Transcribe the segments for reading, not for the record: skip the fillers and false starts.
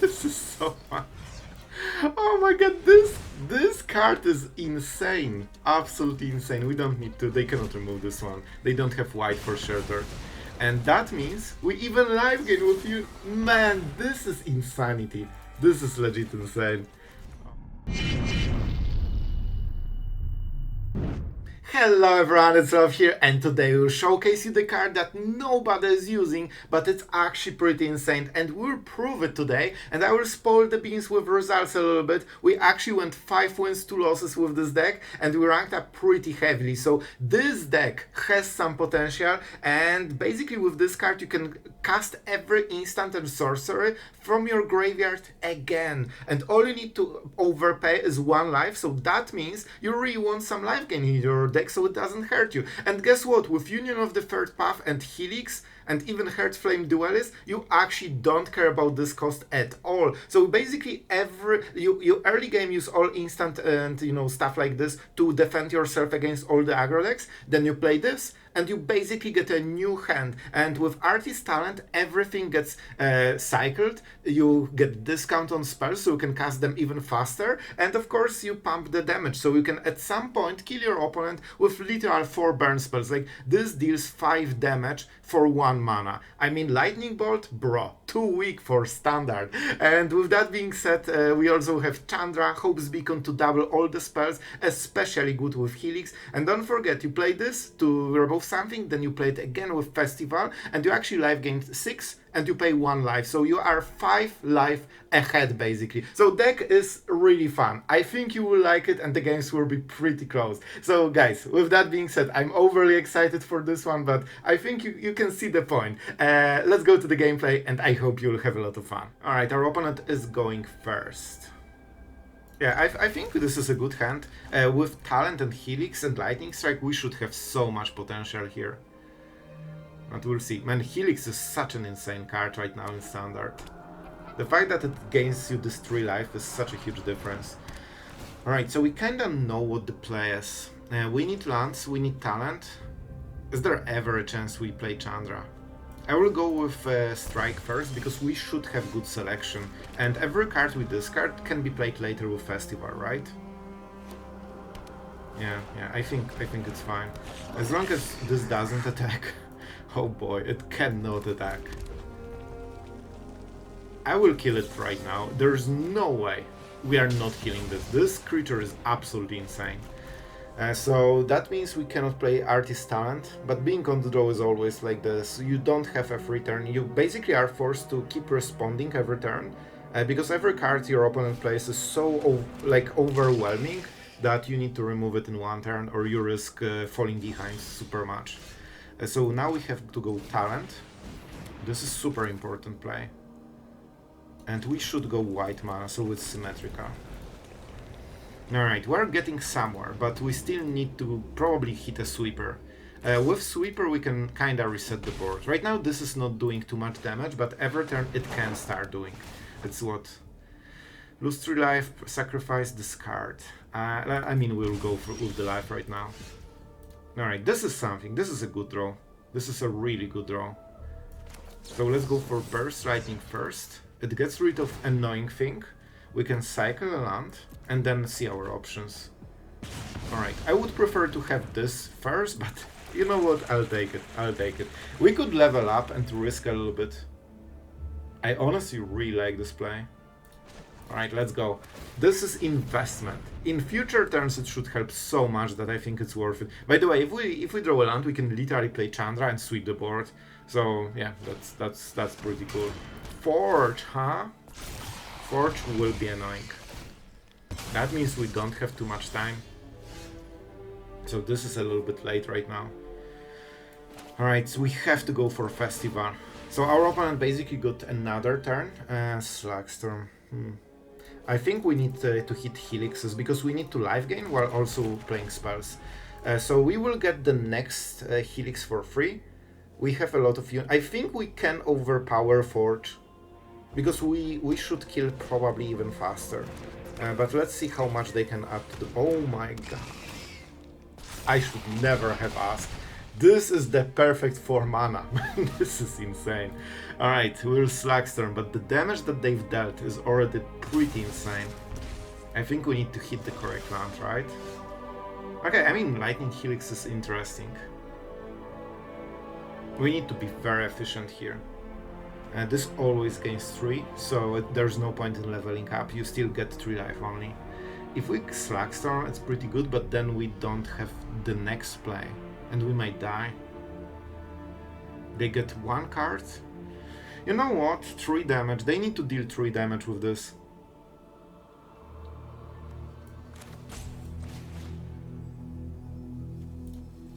This is so fun. Oh my god, this card is insane. Absolutely insane. We don't need to, they cannot remove this one. They don't have white for shelter. And that means we even live game with you. Man, this is insanity. This is legit insane. Hello everyone, it's Sloth here, and today we'll showcase you the card that nobody is using, but it's actually pretty insane, and we'll prove it today, and I will spoil the beans with results a little bit. We actually went 5 wins, 2 losses with this deck, and we ranked up pretty heavily, so this deck has some potential, and basically with this card you can cast every instant and sorcery from your graveyard again, and all you need to overpay is 1 life, so that means you really want some life gain in your deck so it doesn't hurt you. And guess what? With Union of the Third Path and Helix and even Heartflame Duelist, you actually don't care about this cost at all. So basically you early game use all instant and stuff like this to defend yourself against all the aggro decks, then you play this and you basically get a new hand. And with Artist Talent, everything gets cycled. You get discount on spells, so you can cast them even faster. And of course, you pump the damage, so you can at some point kill your opponent with literal 4 burn spells. Like, this deals 5 damage for 1 mana. I mean, Lightning Bolt, bro, too weak for standard. And with that being said, we also have Chandra, Hope's Beacon to double all the spells, especially good with Helix. And don't forget, you play this to remove something, then you play it again with Festival, and you actually life gain 6, and you pay 1 life, so you are 5 life ahead basically. So deck is really fun. I think you will like it, and the games will be pretty close. So guys, with that being said, I'm overly excited for this one, but I think you can see the point. Let's go to the gameplay, and I hope you'll have a lot of fun. Alright, our opponent is going first. Yeah, I think this is a good hand. With Talent and Helix and Lightning Strike, we should have so much potential here. But we'll see. Man, Helix is such an insane card right now in Standard. The fact that it gains you this 3 life is such a huge difference. Alright, so we kinda know what the play is. We need lands, we need talent. Is there ever a chance we play Chandra? I will go with Strike first, because we should have good selection. And every card we discard can be played later with Festival, right? Yeah, I think it's fine. As long as this doesn't attack. Oh boy, it cannot attack. I will kill it right now. There's no way we are not killing this. This creature is absolutely insane. So that means we cannot play Artist Talent, but being on the draw is always like this. You don't have a free turn. You basically are forced to keep responding every turn, because every card your opponent plays is so overwhelming that you need to remove it in 1 turn, or you risk falling behind super much. So now we have to go Talent. This is super important play. And we should go white mana, so it's symmetrical. Alright, we're getting somewhere, but we still need to probably hit a Sweeper. With Sweeper we can kinda reset the board. Right now this is not doing too much damage, but every turn it can start doing. It's what... Lose 3 life, sacrifice, discard. I mean, we'll go with the life right now. Alright, this is something. This is a good draw. This is a really good draw. So let's go for Burst Lightning first. It gets rid of annoying thing. We can cycle a land and then see our options. Alright, I would prefer to have this first, but you know what? I'll take it. We could level up and risk a little bit. I honestly really like this play. Alright, let's go. This is investment. In future turns it should help so much that I think it's worth it. By the way, if we draw a land, we can literally play Chandra and sweep the board. So yeah, that's pretty cool. Forge, huh? Forge will be annoying. That means we don't have too much time. So this is a little bit late right now. Alright, so we have to go for Festival. So our opponent basically got another turn. Slagstorm. I think we need to hit Helixes, because we need to life gain while also playing spells. So we will get the next Helix for free. We have a lot of... I think we can overpower Forge, because we should kill probably even faster. But let's see how much they can add to the... Oh my god. I should never have asked. This is the perfect 4 mana. This is insane. Alright, we'll Slagstorm, but the damage that they've dealt is already pretty insane. I think we need to hit the correct land, right? Okay, I mean, Lightning Helix is interesting. We need to be very efficient here. This always gains 3, so there's no point in leveling up. You still get 3 life only. If we Slagstorm, it's pretty good, but then we don't have the next play. And we might die. They get 1 card. You know what? 3 damage. They need to deal 3 damage with this.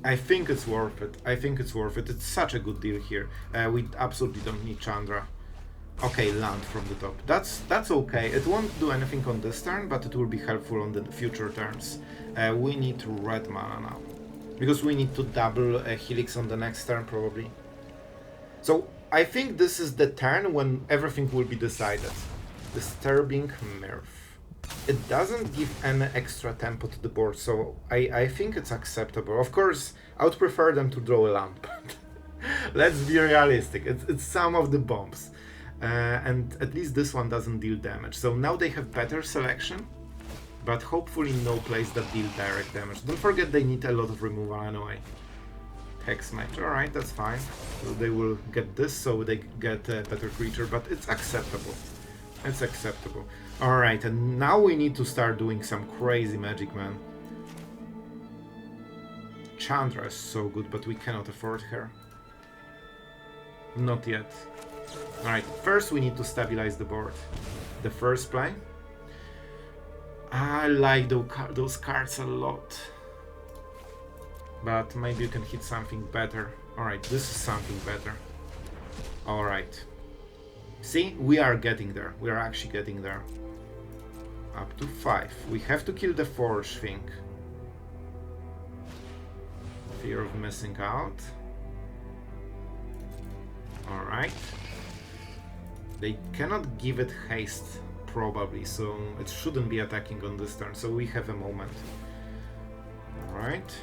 I think it's worth it. I think it's worth it. It's such a good deal here. We absolutely don't need Chandra. Okay, land from the top. That's okay. It won't do anything on this turn, but it will be helpful on the future turns. We need red mana now. Because we need to double a Helix on the next turn, probably. So, I think this is the turn when everything will be decided. Disturbing Mirth. It doesn't give any extra tempo to the board, so I think it's acceptable. Of course, I would prefer them to draw a land, but let's be realistic. It's some of the bombs. And at least this one doesn't deal damage. So now they have better selection. But hopefully no place that deal direct damage. Don't forget they need a lot of removal anyway. Hex Mage, alright, that's fine. So they will get this, so they get a better creature, but it's acceptable. It's acceptable. Alright, and now we need to start doing some crazy magic, man. Chandra is so good, but we cannot afford her. Not yet. Alright, first we need to stabilize the board. The first play. I like those cards a lot. But maybe you can hit something better. Alright, this is something better. Alright. See, we are getting there. We are actually getting there. Up to 5. We have to kill the Forge thing. Fear of missing out. Alright. They cannot give it haste, probably, so it shouldn't be attacking on this turn, so we have a moment. Alright.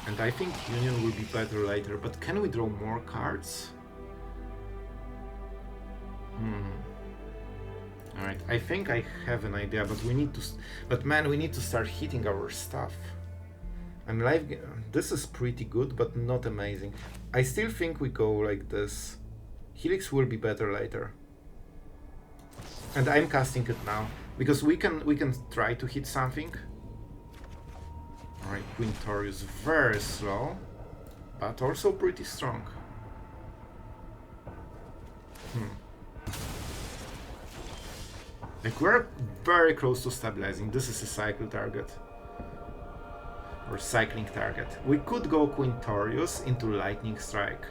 And I think Union will be better later, but can we draw more cards? Alright, I think I have an idea, but we need to... But man, we need to start hitting our stuff. And this is pretty good, but not amazing. I still think we go like this. Helix will be better later. And I'm casting it now, because we can try to hit something. Alright, Quintorius very slow, but also pretty strong. Like, we're very close to stabilizing. This is a cycle target. Or cycling target. We could go Quintorius into Lightning Strike.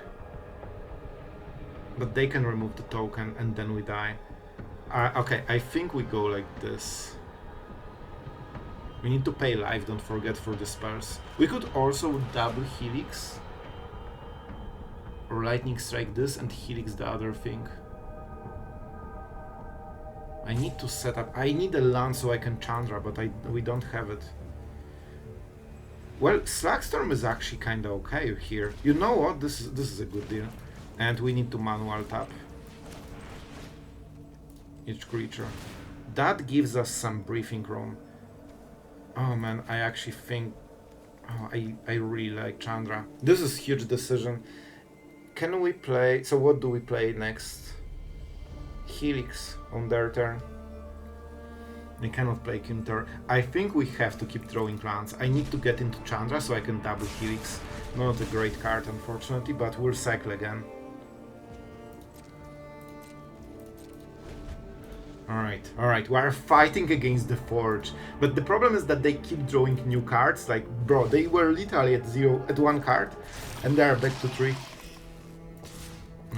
But they can remove the token and then we die. Okay, I think we go like this. We need to pay life, don't forget, for the spells. We could also double Helix. Or Lightning Strike this and Helix the other thing. I need to set up... I need a land so I can Chandra, but we don't have it. Well, Slagstorm is actually kinda okay here. You know what? This is a good deal. And we need to manual tap each creature. That gives us some breathing room. Oh man, I actually think... Oh, I really like Chandra. This is a huge decision. Can we play... So what do we play next? Helix on their turn. They cannot play Quintor. I think we have to keep drawing lands. I need to get into Chandra so I can double Helix. Not a great card, unfortunately, but we'll cycle again. Alright, we are fighting against the Forge. But the problem is that they keep drawing new cards. Like, bro, they were literally at 1 card, and they are back to 3.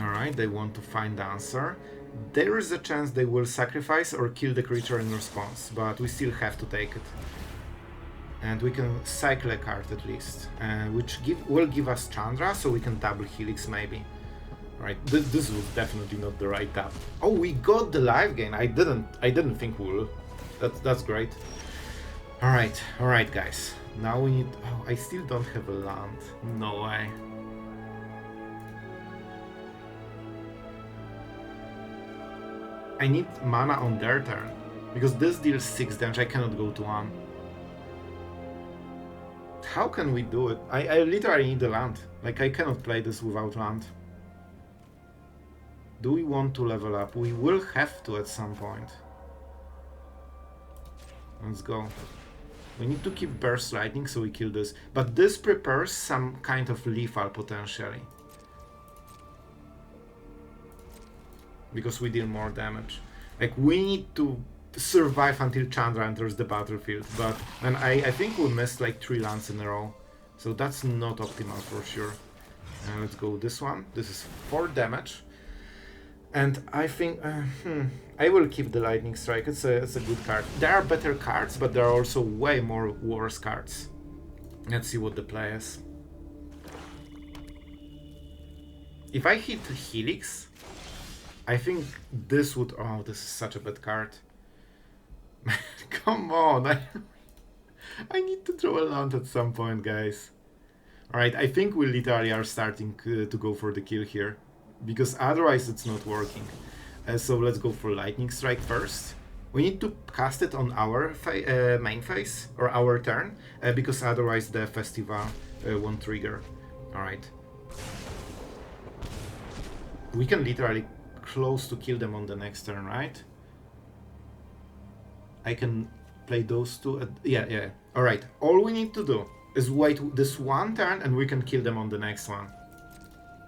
Alright, they want to find the answer. There is a chance they will sacrifice or kill the creature in response, but we still have to take it. And we can cycle a card at least, which will give us Chandra, so we can double Helix maybe. Right, this was definitely not the right tap. Oh, we got the life gain. I didn't think we will. That's great. Alright, guys. Now we need... Oh, I still don't have a land. No way. I need mana on their turn. Because this deals 6 damage, I cannot go to 1. How can we do it? I literally need the land. Like, I cannot play this without land. Do we want to level up? We will have to at some point. Let's go. We need to keep Burst Lightning, so we kill this. But this prepares some kind of lethal, potentially. Because we deal more damage. Like, we need to survive until Chandra enters the battlefield. But and I think we missed like 3 lands in a row. So that's not optimal for sure. Let's go this one. This is 4 damage. And I think I will keep the Lightning Strike. It's a good card. There are better cards, but there are also way more worse cards. Let's see what the play is. If I hit Helix, I think this would... Oh, this is such a bad card. Come on, I need to draw a land at some point, guys. Alright, I think we literally are starting to go for the kill here. Because otherwise it's not working. So let's go for Lightning Strike first. We need to cast it on our main phase, or our turn, because otherwise the Festival won't trigger. Alright. We can literally close to kill them on the next turn, right? I can play those two. Yeah. Alright, all we need to do is wait this one turn and we can kill them on the next one.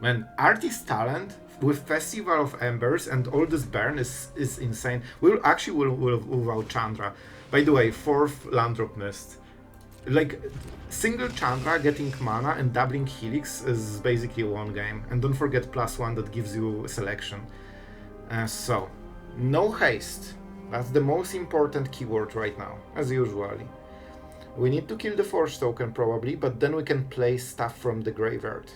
Man, Artist Talent with Festival of Embers and all this burn is insane. We'll actually without Chandra. By the way, 4th land drop missed. Like, single Chandra getting mana and doubling Helix is basically one game. And don't forget +1 that gives you selection. So, no haste. That's the most important keyword right now, as usually. We need to kill the Forge token probably, but then we can play stuff from the graveyard.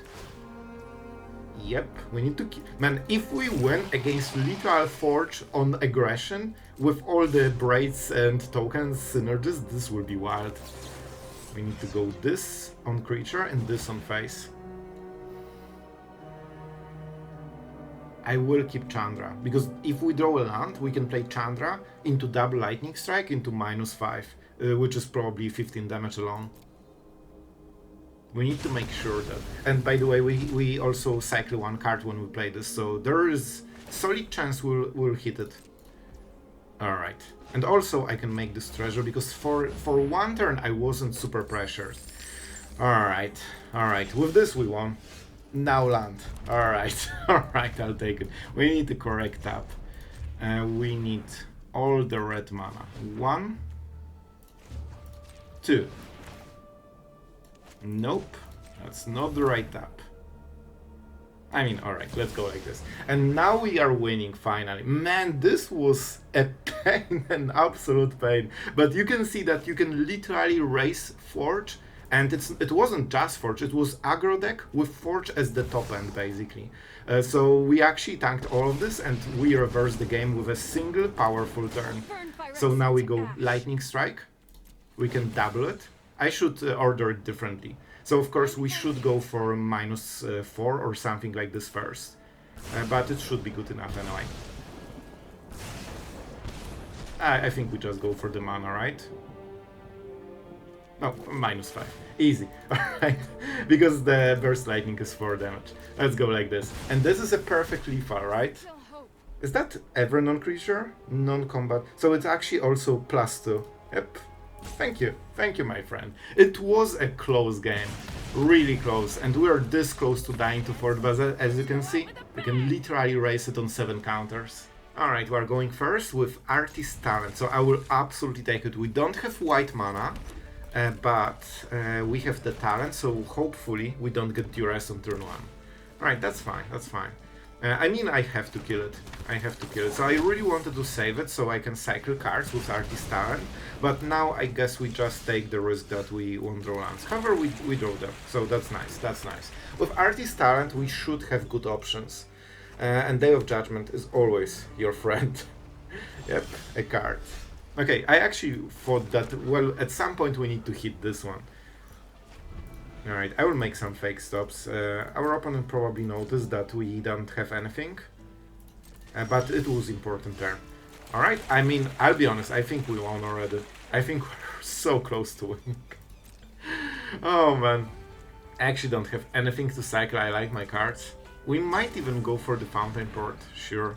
Yep, we need to... Man, if we win against literal Forge on aggression, with all the braids and tokens synergies, this will be wild. We need to go this on creature and this on face. I will keep Chandra, because if we draw a land, we can play Chandra into double Lightning Strike into -5, which is probably 15 damage alone. We need to make sure that... And by the way, we also cycle 1 card when we play this, so there is solid chance we'll hit it. Alright. And also I can make this treasure, because for 1 turn I wasn't super pressured. Alright, with this we won. Now land. Alright, I'll take it. We need the correct tap. We need all the red mana. 1, 2. Nope, that's not the right tap. I mean, alright, let's go like this. And now we are winning finally. Man, this was a pain, an absolute pain. But you can see that you can literally race Forge. And it wasn't just Forge, it was aggro deck with Forge as the top end, basically. So we actually tanked all of this and we reversed the game with a single powerful turn. So now we go Lightning Strike. We can double it. I should order it differently. So of course we should go for -4 or something like this first. But it should be good enough anyway. I think we just go for the mana, right? No, -5. Easy. Alright. Because the Burst Lightning is 4 damage. Let's go like this. And this is a perfect lethal, right? Is that ever non-creature? Non-combat. So it's actually also +2. Yep. Thank you, my friend. It was a close game. Really close. And we are this close to dying to Forge, but as you can see, we can literally race it on 7 counters. Alright, we are going first with Artist Talent. So I will absolutely take it. We don't have white mana. But we have the talent, so hopefully we don't get duress on turn 1. Alright, that's fine. I mean, I have to kill it. So I really wanted to save it so I can cycle cards with Artist Talent, but now I guess we just take the risk that we won't draw lands. However, we draw them, so that's nice. With Artist Talent, we should have good options. And Day of Judgment is always your friend. Yep, a card. Okay, I actually thought that, well, at some point we need to hit this one. Alright, I will make some fake stops. Our opponent probably noticed that we don't have anything. But it was important turn. Alright, I mean, I'll be honest, I think we won already. I think we're so close to winning. Oh man. I actually don't have anything to cycle, I like my cards. We might even go for the Fountainport, sure.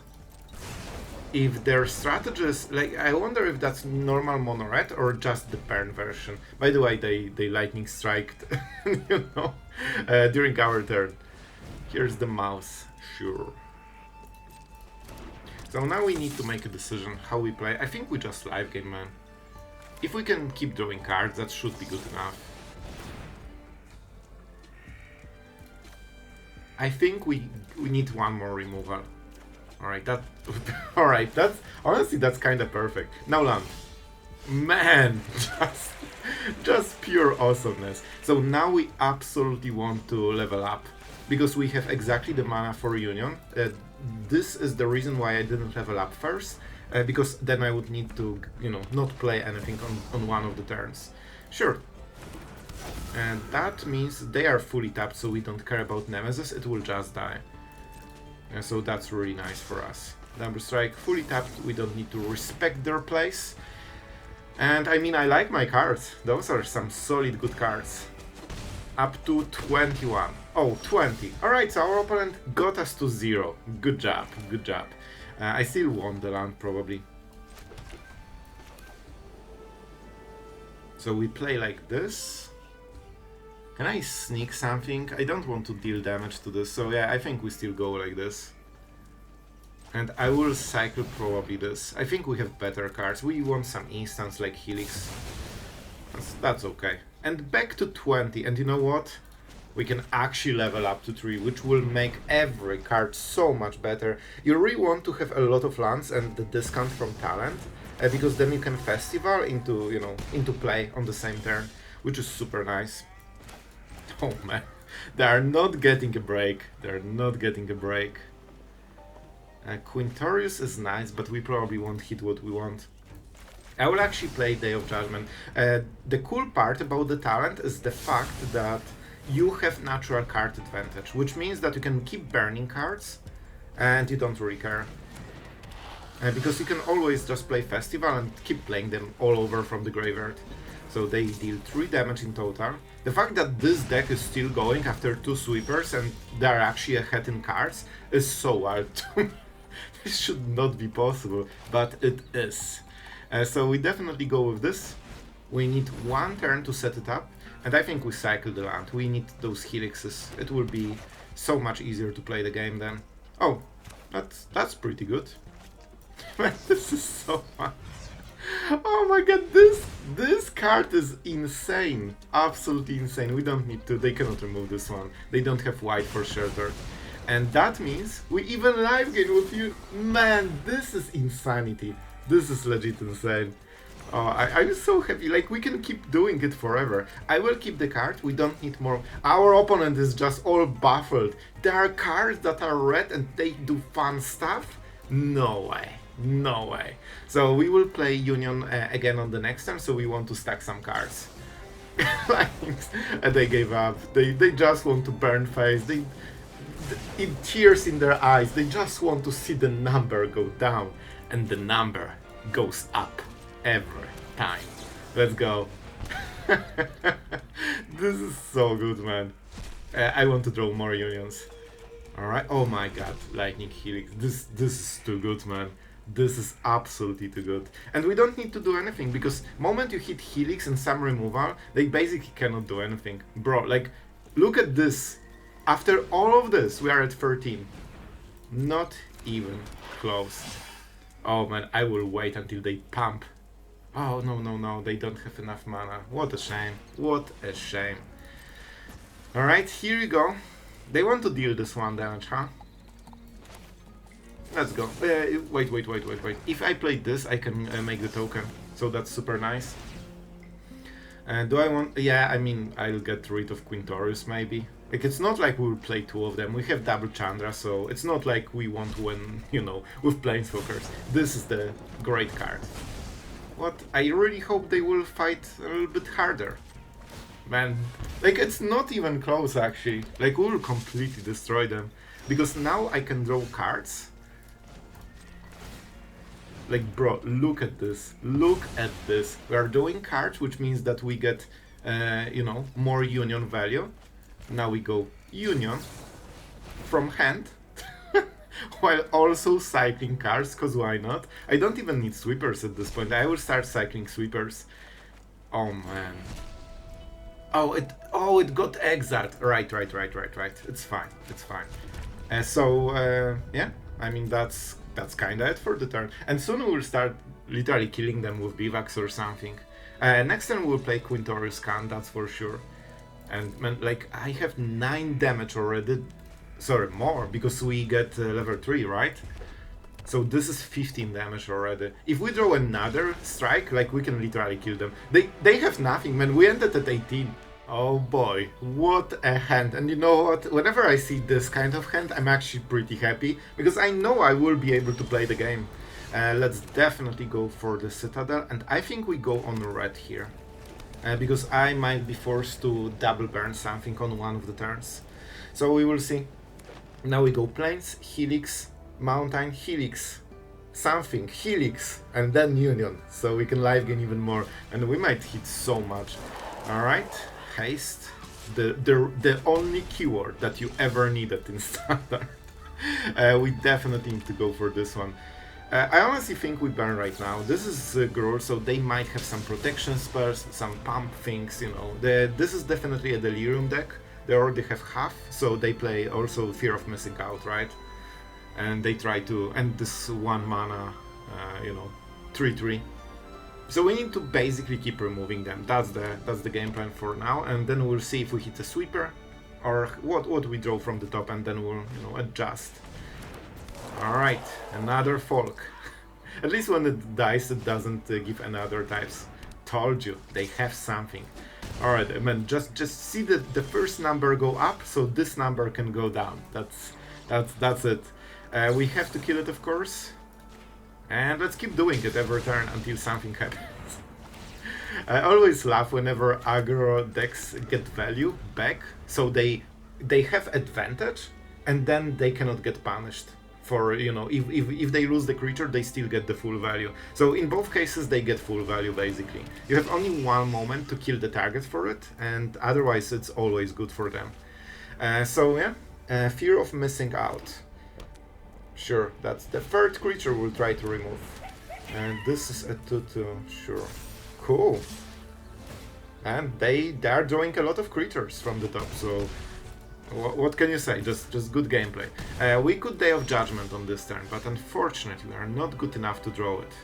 If their strategy is, like, I wonder if that's normal mono red or just the Pern version. By the way, they lightning striked, you know, during our turn. Here's the mouse, sure. So now we need to make a decision how we play. I think we just live game, man. If we can keep drawing cards, that should be good enough. I think we need one more removal. Alright, alright, that's honestly that's kinda perfect. Now land. Man, just pure awesomeness. So now we absolutely want to level up because we have exactly the mana for Union. This is the reason why I didn't level up first, because then I would need to, you know, not play anything on one of the turns. Sure. And that means they are fully tapped, so we don't care about Nemesis, it will just die. And so that's really nice for us. Double strike, fully tapped, we don't need to respect their place. And I mean, I like my cards. Those are some solid good cards. Up to 21. Oh, 20. Alright, so our opponent got us to 0. Good job, good job. I still won the land, probably. So we play like this. Can I sneak something? I don't want to deal damage to this, so yeah, I think we still go like this. And I will cycle probably this. I think we have better cards. We want some instants like Helix. That's okay. And back to 20, and you know what? We can actually level up to 3, which will make every card so much better. You really want to have a lot of lands and the discount from talent, because then you can festival into, you know, into play on the same turn, which is super nice. Oh man, they are not getting a break. They're not getting a break. Quintorius is nice, but we probably won't hit what we want. I will actually play Day of Judgment. The cool part about the talent is the fact that you have natural card advantage, which means that you can keep burning cards and you don't really care. Because you can always just play Festival and keep playing them all over from the graveyard. So they deal 3 damage in total. The fact that this deck is still going after 2 sweepers and they're actually ahead in cards is so wild to me. This should not be possible, but it is. So we definitely go with this. We need 1 turn to set it up, and I think we cycle the land. We need those helixes. It will be so much easier to play the game then. Oh, that's pretty good. Man, this is so fun. Oh my god, this card is insane. Absolutely insane. We don't need to, they cannot remove this one. They don't have white for shelter. And that means we even live game with you. Man, this is insanity. This is legit insane. Oh, I'm so happy. Like, we can keep doing it forever. I will keep the card. We don't need more. Our opponent is just all baffled. There are cards that are red and they do fun stuff? No way. No way. So we will play Union again on the next turn, so we want to stack some cards. And they gave up. They just want to burn face. It tears in their eyes. They just want to see the number go down. And the number goes up every time. Let's go. This is so good, man. I want to draw more Unions. Alright. Oh my god. Lightning Helix. This is too good, man. This is absolutely too good. And we don't need to do anything, because moment you hit Helix and some removal, they basically cannot do anything. Bro, like, look at this. After all of this, we are at 13. Not even close. Oh man, I will wait until they pump. Oh no, they don't have enough mana. What a shame. What a shame. Alright, here you go. They want to deal this 1 damage, huh? Let's go. Wait. If I play this, I can make the token. So that's super nice. Do I want... Yeah, I mean, I'll get rid of Quintorius, maybe. Like, it's not like we'll play 2 of them. We have double Chandra, so it's not like we want to win, you know, with Planeswalkers. This is the great card. What? I really hope they will fight a little bit harder. Man, like, it's not even close, actually. Like, we'll completely destroy them. Because now I can draw cards. Like, bro, look at this. Look at this. We are drawing cards, which means that we get, you know, more union value. Now we go union from hand, while also cycling cards, because why not? I don't even need sweepers at this point. I will start cycling sweepers. Oh, man. Oh, it got exiled. Right. It's fine. Yeah, I mean, that's kinda it for the turn. And soon we'll start literally killing them with bivouacs or something. Next turn we'll play Quintorius Kand, that's for sure. And man, like, I have 9 damage already. Sorry, more, because we get level 3, right? So this is 15 damage already. If we draw another strike, like, we can literally kill them. They have nothing, man. We ended at 18. Oh boy, what a hand. And you know what? Whenever I see this kind of hand, I'm actually pretty happy, because I know I will be able to play the game. Let's definitely go for the Citadel, and I think we go on red here. Because I might be forced to double burn something on one of the turns. So we will see. Now we go Plains, Helix, Mountain, Helix, something, Helix, and then Union. So we can live gain even more, and we might hit so much. Alright, haste. The only keyword that you ever needed in Standard. We definitely need to go for this one. I honestly think we burn right now. This is Gruul, so they might have some protection spells, some pump things, you know. This is definitely a Delirium deck. They already have half, so they play also Fear of Missing Out, right? And they try to end this 1 mana, you know, 3/3. So we need to basically keep removing them. That's the game plan for now, and then we'll see if we hit a sweeper or what we draw from the top, and then we'll, you know, adjust. Alright, another folk. At least when it dies, it doesn't give any other types. Told you, they have something. Alright, I mean, just see the first number go up, so this number can go down. That's it. We have to kill it, of course. And let's keep doing it every turn until something happens. I always laugh whenever aggro decks get value back, so they have advantage, and then they cannot get punished. For, you know, if they lose the creature, they still get the full value. So in both cases, they get full value, basically. You have only 1 moment to kill the target for it, and otherwise it's always good for them. So yeah, Fear of Missing Out. Sure, that's the 3rd creature we'll try to remove. And this is a 2/2, sure. Cool. And they are drawing a lot of creatures from the top, so what can you say? Just good gameplay. We could Day of Judgment on this turn, but unfortunately we are not good enough to draw it.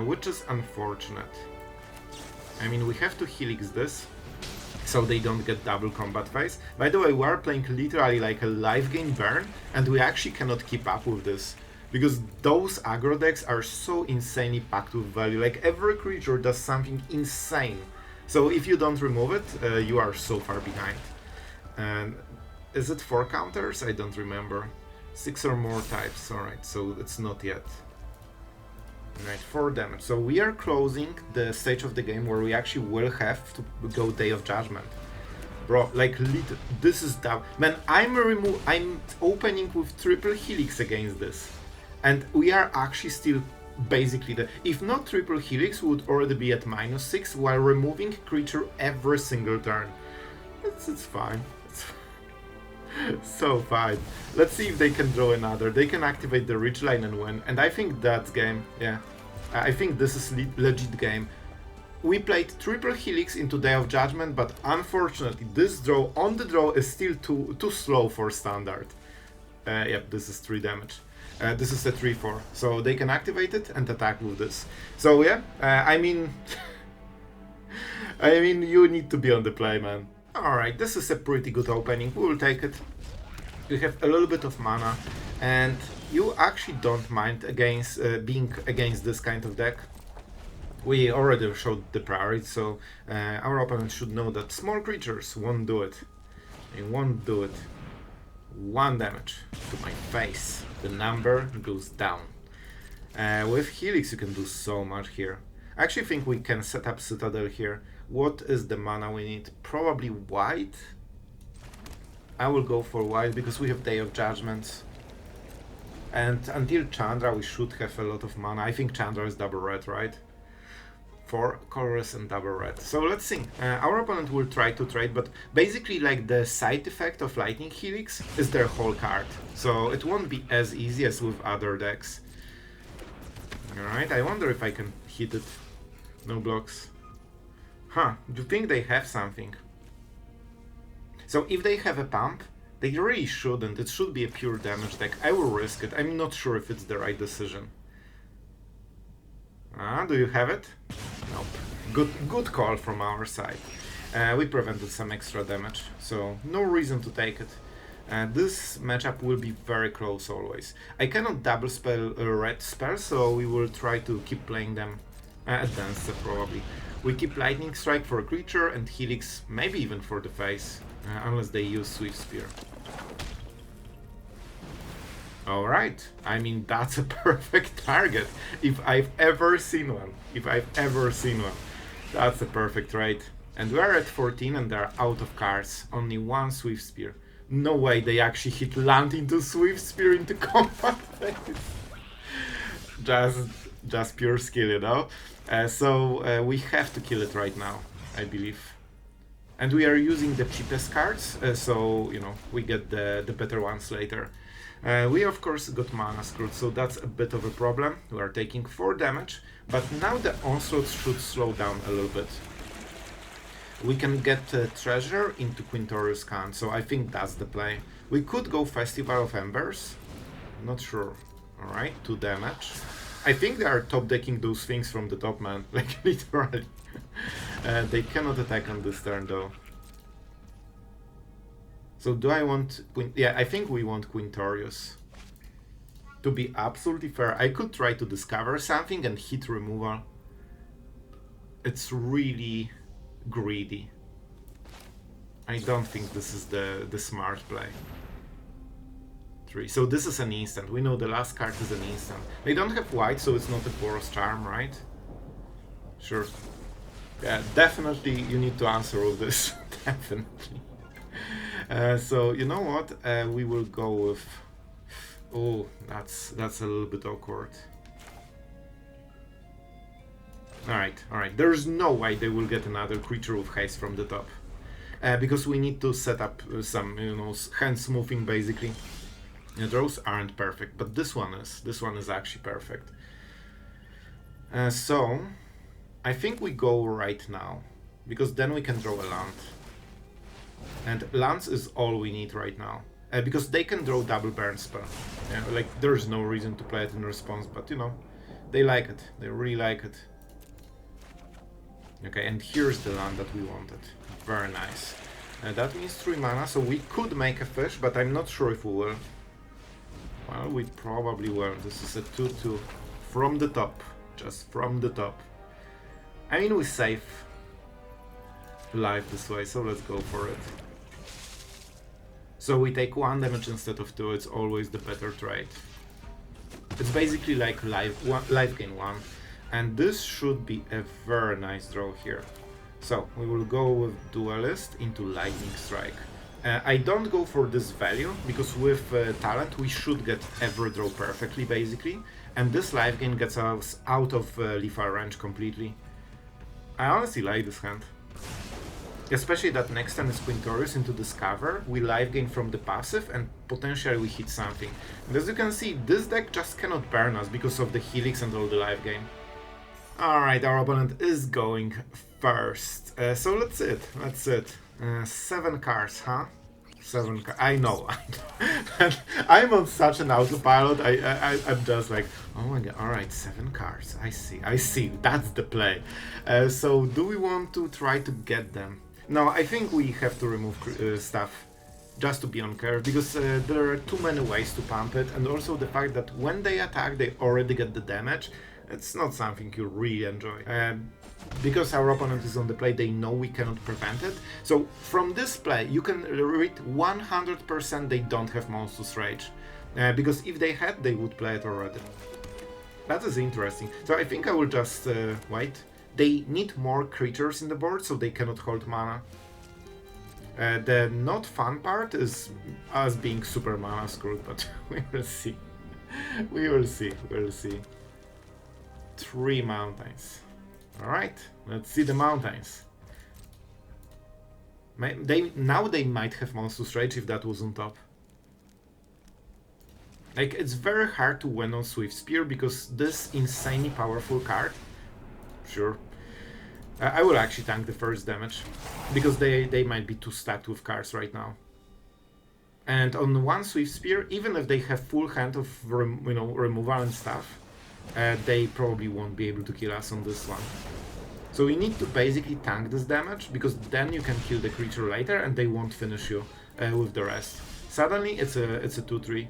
Which is unfortunate. I mean, we have to Helix this, so they don't get double combat phase. By the way, we are playing literally like a live game burn, and we actually cannot keep up with this. Because those aggro decks are so insanely packed with value. Like, every creature does something insane. So if you don't remove it, you are so far behind. And is it 4 counters? I don't remember. 6 or more types, alright, so it's not yet. Right, 4 damage. So we are closing the stage of the game where we actually will have to go Day of Judgment. Bro, like, this is down. Man, I'm opening with triple Helix against this. And we are actually still basically if not triple Helix, we would already be at -6 while removing creature every single turn. It's fine. So fine. Let's see if they can draw another. They can activate the Ridgeline and win. And I think that's game. Yeah. I think this is legit game. We played triple Helix into Day of Judgment, but unfortunately this draw on the draw is still too slow for Standard. Yep, this is 3 damage. This is a 3/4. So they can activate it and attack with this. So yeah, I mean you need to be on the play, man. Alright, this is a pretty good opening, we will take it. You have a little bit of mana, and you actually don't mind against being against this kind of deck. We already showed the priority, so our opponent should know that small creatures won't do it. They won't do it. 1 damage to my face. The number goes down. With Helix you can do so much here. I actually think we can set up Citadel here. What is the mana we need? Probably white. I will go for white because we have Day of Judgment. And until Chandra, we should have a lot of mana. I think Chandra is double red, right? 4 colors and double red. So let's see. Our opponent will try to trade, but basically like the side effect of Lightning Helix is their whole card. So it won't be as easy as with other decks. Alright, I wonder if I can hit it. No blocks. Huh, do you think they have something? So if they have a pump, they really shouldn't. It should be a pure damage deck. I will risk it. I'm not sure if it's the right decision. Do you have it? Nope. Good call from our side. We prevented some extra damage, so no reason to take it. This matchup will be very close always. I cannot double spell a red spell, so we will try to keep playing them advanced probably. We keep Lightning Strike for a creature and Helix maybe even for the face, unless they use Swift Spear. Alright, I mean that's a perfect target, if I've ever seen one. That's a perfect trade. And we're at 14 and they're out of cards, only one Swift Spear. No way they actually hit land into Swift Spear into combat. just pure skill, you know? So we have to kill it right now, I believe. And we are using the cheapest cards, so, you know, we get the better ones later. We of course got mana screwed, so that's a bit of a problem. We are taking 4 damage, but now the onslaught should slow down a little bit. We can get treasure into Quintorius Kand, so I think that's the play. We could go Festival of Embers, not sure. Alright, 2 damage. I think they are top decking those things from the top, man, like literally. They cannot attack on this turn though. So do I want... Yeah, I think we want Quintorius. To be absolutely fair, I could try to discover something and hit removal. It's really greedy. I don't think this is the smart play. 3. So this is an instant. We know the last card is an instant. They don't have white, so it's not a Boros Charm, right? Sure. Yeah, definitely you need to answer all this. Definitely. So you know what? We will go with... Oh, that's a little bit awkward. Alright. There's no way they will get another creature with haste from the top. Because we need to set up some, you know, hand smoothing basically. Those aren't perfect, but this one is. This one is actually perfect. So, I think we go right now, because then we can draw a land. And lands is all we need right now. Because they can draw double burn spell. Like, there's no reason to play it in response, but you know, they like it. They really like it. Okay, and here's the land that we wanted. Very nice. That means 3 mana, so we could make a fish, but I'm not sure if we will. Well, we probably will. This is a 2-2 from the top. Just from the top. I mean, we save life this way, so let's go for it. So we take 1 damage instead of 2, it's always the better trade. It's basically like life gain 1. And this should be a very nice draw here. So we will go with Duelist into Lightning Strike. I don't go for this value, because with talent we should get every draw perfectly basically. And this life gain gets us out of lethal range completely. I honestly like this hand. Especially that next turn is Quintorius into Discover, we life gain from the passive and potentially we hit something. And as you can see, this deck just cannot burn us because of the Helix and all the life gain. Alright, our opponent is going first. So that's it. 7 cards, huh? 7 cards. I know. I'm on such an autopilot. I'm just like, oh my god. Alright, 7 cards. I see. That's the play. So do we want to try to get them? No, I think we have to remove stuff just to be on curve, because there are too many ways to pump it, and also the fact that when they attack they already get the damage. It's not something you really enjoy. Because our opponent is on the play, they know we cannot prevent it. So from this play, you can read 100% they don't have Monstrous Rage. Because if they had, they would play it already. That is interesting. So I think I will just wait. They need more creatures in the board, so they cannot hold mana. The not fun part is us being super mana screwed, but we will see. We will see, we'll see. 3 mountains. Alright, let's see the mountains. Now they might have Monstrous Rage if that was on top. Like, it's very hard to win on Swift Spear because this insanely powerful card. Sure. I will actually tank the first damage because they might be too stacked with cards right now. And on one Swift Spear, even if they have full hand of removal and stuff, they probably won't be able to kill us on this one. So we need to basically tank this damage because then you can kill the creature later and they won't finish you with the rest. Suddenly it's a 2-3.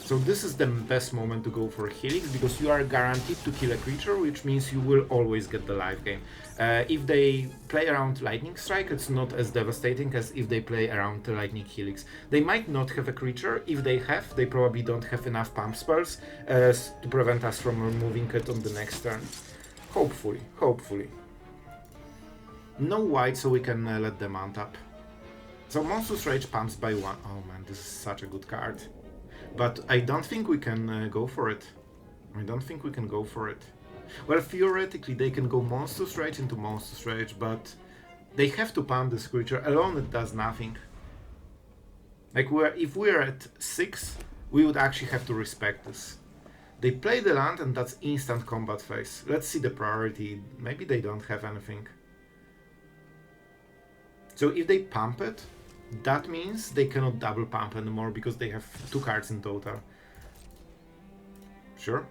So this is the best moment to go for Helix because you are guaranteed to kill a creature, which means you will always get the life gain. If they play around Lightning Strike, it's not as devastating as if they play around the Lightning Helix. They might not have a creature. If they have, they probably don't have enough pump spells to prevent us from removing it on the next turn. Hopefully, hopefully. No white, so we can let them mount up. So Monstrous Rage pumps by 1. Oh man, this is such a good card. But I don't think we can go for it. I don't think we can go for it. Well, theoretically they can go Monstrous Rage into Monstrous Rage, but they have to pump this creature. Alone it does nothing. Like, if we're at 6, we would actually have to respect this. They play the land and that's instant combat phase. Let's see the priority. Maybe they don't have anything. So if they pump it, that means they cannot double pump anymore because they have 2 cards in total. Sure.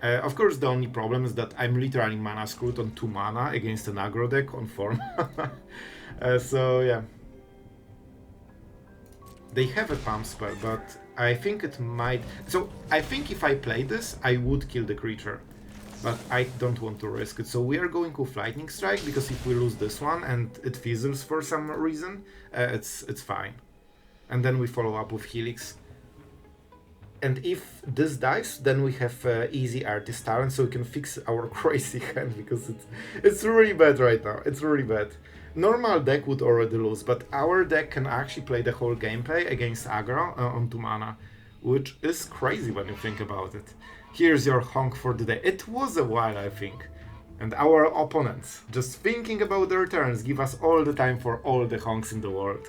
Of course, the only problem is that I'm literally mana screwed on 2 mana against an aggro deck on form. So yeah. They have a pump spell, but I think it might... So I think if I play this, I would kill the creature. But I don't want to risk it. So we are going with Lightning Strike, because if we lose this one and it fizzles for some reason, it's fine. And then we follow up with Helix. And if this dies, then we have easy Artist Talent, so we can fix our crazy hand, because it's really bad right now. It's really bad. Normal deck would already lose, but our deck can actually play the whole gameplay against aggro on 2 mana, which is crazy when you think about it. Here's your honk for the day. It was a while, I think. And our opponents, just thinking about their turns, give us all the time for all the honks in the world.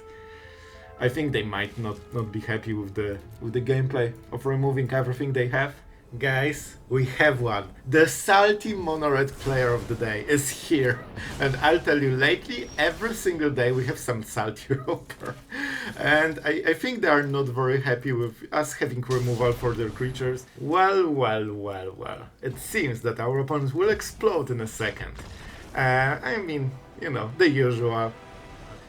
I think they might not be happy with the gameplay of removing everything they have. Guys, we have one. The salty mono-red player of the day is here. And I'll tell you, lately, every single day we have some salty roper. And I think they are not very happy with us having removal for their creatures. Well, well, well, well. It seems that our opponents will explode in a second. I mean, you know, the usual.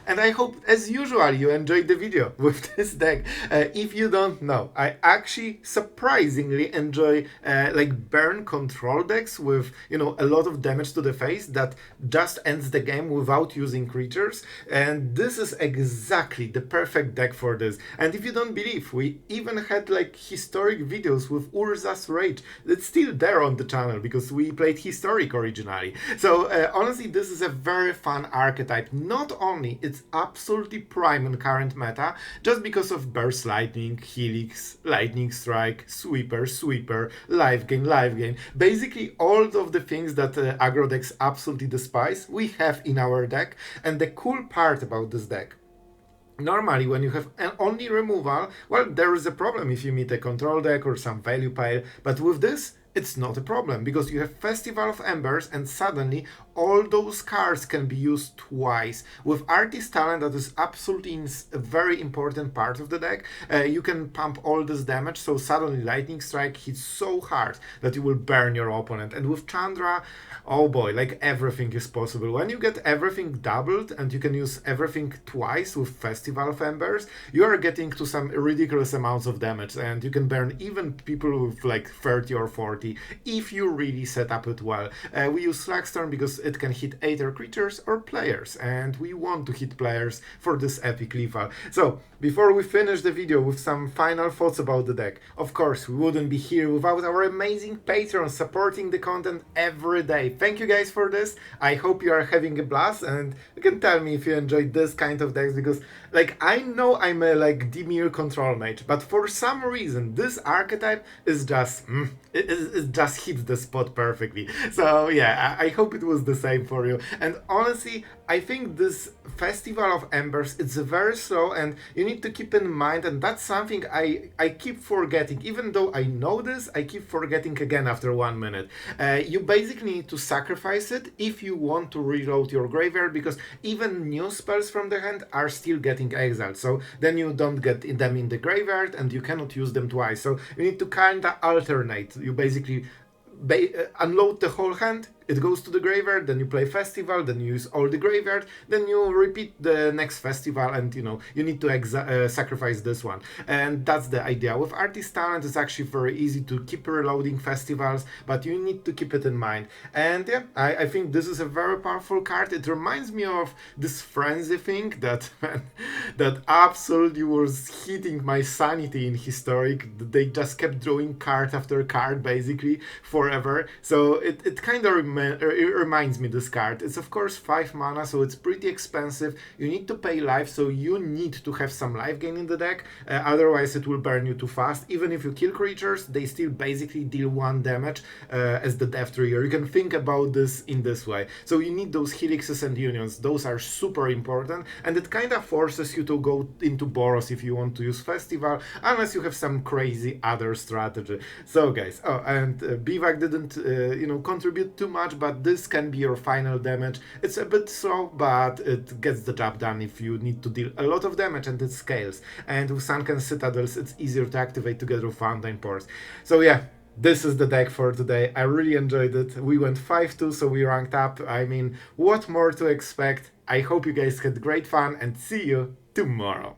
And I hope, as usual, you enjoyed the video with this deck. If you don't know, I actually surprisingly enjoy like burn control decks with, you know, a lot of damage to the face that just ends the game without using creatures. And this is exactly the perfect deck for this. And if you don't believe, we even had like historic videos with Urza's Rage. It's still there on the channel because we played historic originally. So honestly, this is a very fun archetype. Not only it's absolutely prime in current meta, just because of Burst Lightning, Helix, Lightning Strike, Sweeper, Life Gain. Basically all of the things that aggro decks absolutely despise, we have in our deck. And the cool part about this deck, normally when you have only removal, well, there is a problem if you meet a control deck or some value pile, but with this, it's not a problem, because you have Festival of Embers and suddenly all those cards can be used twice. With Artist Talent, that is absolutely a very important part of the deck. You can pump all this damage, so suddenly Lightning Strike hits so hard that you will burn your opponent. And with Chandra, oh boy, like everything is possible. When you get everything doubled and you can use everything twice with Festival of Embers, you are getting to some ridiculous amounts of damage, and you can burn even people with like 30 or 40 if you really set up it well. We use Slagstorm because it can hit either creatures or players, and we want to hit players for this epic lethal. So, before we finish the video with some final thoughts about the deck, of course, we wouldn't be here without our amazing patrons supporting the content every day. Thank you guys for this. I hope you are having a blast, and you can tell me if you enjoyed this kind of decks, because Like, I know I'm a like Dimir control mage, but for some reason this archetype is just it just hits the spot perfectly. So yeah, I hope it was the same for you. And honestly, I think this Festival of Embers, it's very slow, and you need to keep in mind, and that's something I keep forgetting. Even though I know this, I keep forgetting again after 1 minute. You basically need to sacrifice it if you want to reload your graveyard, because even new spells from the hand are still getting exiled. So then you don't get them in the graveyard and you cannot use them twice. So you need to kinda alternate. You basically unload the whole hand, it goes to the graveyard, then you play festival, then you use all the graveyard, then you repeat the next festival, and you need to sacrifice this one. And that's the idea. With Artist Talent, it's actually very easy to keep reloading festivals, but you need to keep it in mind. And yeah, I think this is a very powerful card. It reminds me of this frenzy thing that that absolutely was hitting my sanity in Historic. They just kept drawing card after card basically forever. So it kind of it reminds me this card. It's of course 5 mana, so it's pretty expensive. You need to pay life, so you need to have some life gain in the deck. Otherwise, it will burn you too fast. Even if you kill creatures, they still basically deal 1 damage as the death trigger. You can think about this in this way. So you need those helixes and unions. Those are super important, and it kind of forces you to go into Boros if you want to use Festival, unless you have some crazy other strategy. So guys, and Bivouac didn't contribute too much, but this can be your final damage. It's a bit slow, but it gets the job done if you need to deal a lot of damage, and it scales. And with Sunken Citadels, it's easier to activate together with Fountainport. So yeah, this is the deck for today. I really enjoyed it. We went 5-2, so we ranked up. I mean, what more to expect? I hope you guys had great fun, and see you tomorrow.